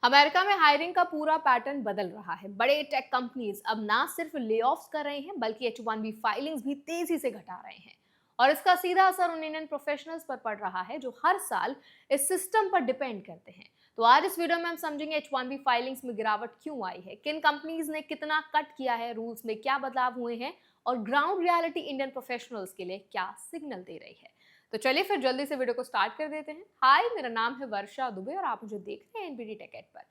America में hiring का पूरा पैटर्न बदल रहा है। बड़े टेक कंपनीज अब ना सिर्फ ले ऑफ्स कर रहे हैं बल्कि H1B फाइलिंग्स भी तेजी से घटा रहे हैं। और इसका सीधा असर उन इंडियन प्रोफेशनल्स पर पड़ रहा है जो हर साल इस सिस्टम पर डिपेंड करते हैं। तो आज इस वीडियो में हम समझेंगे H1B फाइलिंग्स में गिरावट क्यों आई है, किन कंपनीज ने कितना कट किया है, रूल्स में क्या बदलाव हुए हैं और ग्राउंड रियलिटी इंडियन प्रोफेशनल्स के लिए क्या सिग्नल दे रही है। तो चलिए फिर जल्दी से वीडियो को स्टार्ट कर देते हैं। हाय, मेरा नाम है वर्षा दुबे और आप मुझे देख रहे हैं एनबीडी टेक एड पर।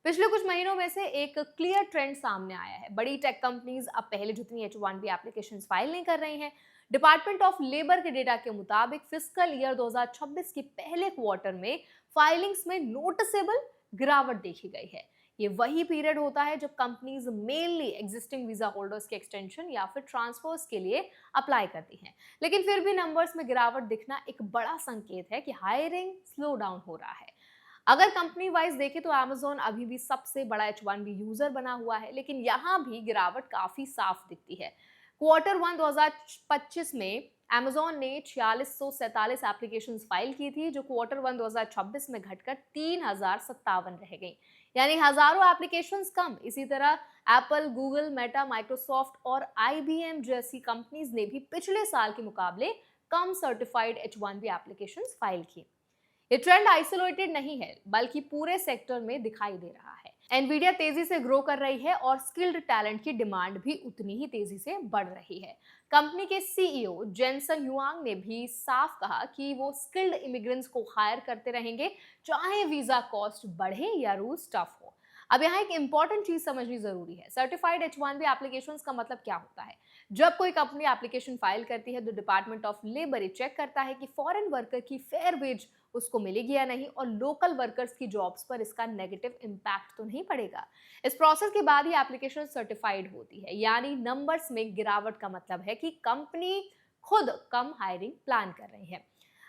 पिछले कुछ महीनों में से एक क्लियर ट्रेंड सामने आया है। बड़ी टेक कंपनीज अब पहले जितनी H1B एप्लीकेशंस फाइल नहीं कर रही हैं। डिपार्टमेंट ऑफ लेबर के डेटा के मुताबिक फिस्कल ईयर 2026 के पहले क्वार्टर में फाइलिंग्स में नोटिसेबल गिरावट देखी गई है। ये वही पीरियड होता है जब companies mainly existing visa holders के एक्सटेंशन या फिर ट्रांसफर्स के लिए अप्लाई करती हैं। लेकिन फिर भी नंबर्स में गिरावट दिखना एक बड़ा संकेत है कि हायरिंग स्लो डाउन हो रहा है। अगर कंपनी वाइज देखें तो Amazon अभी भी सबसे बड़ा H1B यूजर बना हुआ है, लेकिन यहाँ भी गिरावट काफी साफ दिखती है। क्वार्टर 1 2025 में Amazon ने 4647 एप्लीकेशंस फाइल की थी, जो क्वार्टर 1 2026 में घटकर 3057 रह गई, यानी हजारों एप्लीकेशंस कम। इसी तरह एप्पल, गूगल, मेटा, माइक्रोसॉफ्ट और IBM जैसी कंपनीज ने भी पिछले साल के मुकाबले कम सर्टिफाइड H1B एप्लीकेशंस फाइल की। ये ट्रेंड आइसोलेटेड नहीं है बल्कि पूरे सेक्टर में दिखाई दे रहा है। एनवीडिया तेजी से ग्रो कर रही है और स्किल्ड टैलेंट की डिमांड भी उतनी ही तेजी से बढ़ रही है। कंपनी के CEO जेनसन हुआंग ने भी साफ कहा कि वो स्किल्ड इमिग्रेंट्स को हायर करते रहेंगे, चाहे वीजा कॉस्ट बढ़े या रूल्स टफ हो। अब यहाँ एक इंपॉर्टेंट चीज समझनी जरूरी है। सर्टिफाइड H1B एप्लीकेशंस का मतलब क्या होता है? जब कोई कंपनी एप्लीकेशन फाइल करती है तो डिपार्टमेंट ऑफ लेबर चेक करता है कि फॉरेन वर्कर की फेयर वेज उसको मिलेगी या नहीं और लोकल वर्कर्स की जॉब्स पर इसका नेगेटिव इम्पैक्ट तो नहीं पड़ेगा। इस प्रोसेस के बाद ही एप्लीकेशन सर्टिफाइड होती है, यानी नंबर्स में गिरावट का मतलब है कि कंपनी खुद कम हायरिंग प्लान कर रही है।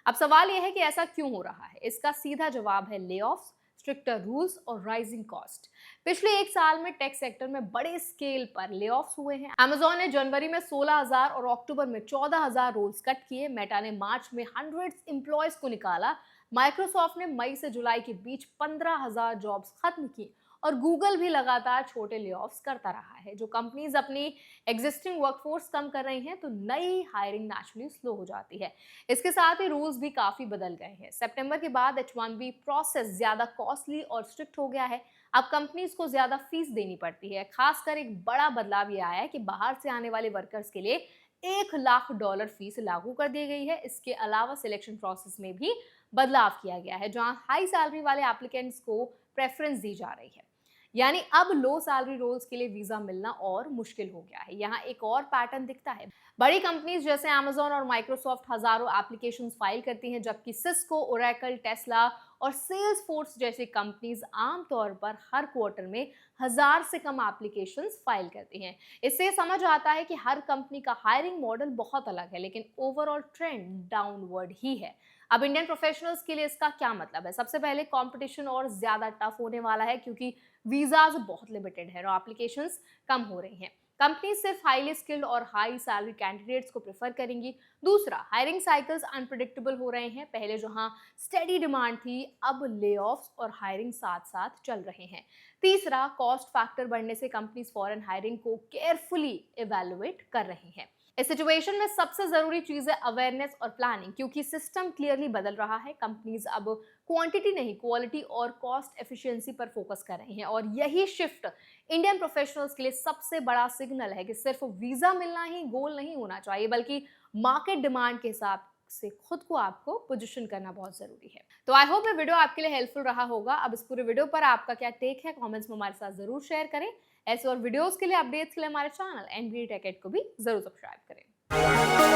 अब सवाल यह है कि ऐसा क्यों हो रहा है। इसका सीधा जवाब है ले ऑफ्स, स्ट्रिक्टर रूल्स और राइजिंग कॉस्ट। पिछले एक साल में टेक सेक्टर में बड़े स्केल पर ले ऑफ्स हुए हैं। Amazon ने जनवरी में 16,000 और अक्टूबर में 14,000 रोल्स कट किए। मेटा ने मार्च में हंड्रेड्स एम्प्लॉयज को निकाला। माइक्रोसॉफ्ट ने मई से जुलाई के बीच 15,000 जॉब्स खत्म की और गूगल भी लगातार छोटे ले ऑफ्स करता रहा है। जो कंपनीज अपनी एग्जिस्टिंग वर्कफोर्स कम कर रही हैं तो नई हायरिंग नेचुरली स्लो हो जाती है। इसके साथ ही रूल्स भी काफी बदल गए हैं। सितंबर के बाद H1B प्रोसेस ज्यादा कॉस्टली और स्ट्रिक्ट हो गया है। अब कंपनीज को ज्यादा फीस देनी पड़ती है। खासकर एक बड़ा बदलाव ये आया है कि बाहर से आने वाले वर्कर्स के लिए $1,00,000 फीस लागू कर दी गई है। इसके अलावा सिलेक्शन प्रोसेस में भी बदलाव किया गया है, जहां हाई सैलरी वाले एप्लीकेंट्स को प्रेफरेंस दी जा रही है। यानी अब लो सैलरी रोल्स के लिए वीजा मिलना और मुश्किल हो गया है। यहाँ एक और पैटर्न दिखता है। बड़ी कंपनीज जैसे Amazon और माइक्रोसॉफ्ट हजारों एप्लीकेशंस फाइल करती हैं, जबकि सिस्को, ओरेकल, टेस्ला और सेल्सफोर्स जैसी कंपनीज आमतौर पर हर क्वार्टर में 1000 से कम एप्लीकेशंस फाइल करती हैं। इससे समझ आता है कि हर कंपनी का हायरिंग मॉडल बहुत अलग है, लेकिन ओवरऑल ट्रेंड डाउनवर्ड ही है। अब इंडियन प्रोफेशनल्स के लिए इसका क्या मतलब है? सबसे पहले कंपटीशन और ज्यादा टफ होने वाला है, क्योंकि वीजाज बहुत लिमिटेड है और एप्लीकेशंस कम हो रही हैं। कंपनी सिर्फ हाईली स्किल्ड और हाई सैलरी कैंडिडेट्स को प्रेफर करेंगी। दूसरा, हायरिंग साइकिल्स अनप्रेडिक्टेबल हो रहे हैं। पहले जहां स्टेडी डिमांड थी, अब ले ऑफ्स और हायरिंग साथ साथ चल रहे हैं। तीसरा, कॉस्ट फैक्टर बढ़ने से कंपनीज फॉरेन हायरिंग को केयरफुली इवैल्यूएट कर रही हैं। इस सिचुएशन में सबसे जरूरी चीज है अवेयरनेस और प्लानिंग, क्योंकि सिस्टम क्लियरली बदल रहा है। कंपनीज अब क्वांटिटी नहीं, क्वालिटी और कॉस्ट एफिशिएंसी पर फोकस कर रही हैं और यही शिफ्ट इंडियन प्रोफेशनल्स के लिए सबसे बड़ा सिग्नल है कि सिर्फ वीजा मिलना ही गोल नहीं होना चाहिए, बल्कि मार्केट डिमांड के हिसाब से खुद को आपको पोजीशन करना बहुत जरूरी है। तो आई होप ये वीडियो आपके लिए हेल्पफुल रहा होगा। अब इस पूरे वीडियो पर आपका क्या टेक है, कमेंट्स में हमारे साथ जरूर शेयर करें। ऐसे और वीडियोस के लिए, अपडेट्स के लिए हमारे चैनल एनबीडी टेक एड को भी जरूर सब्सक्राइब करें।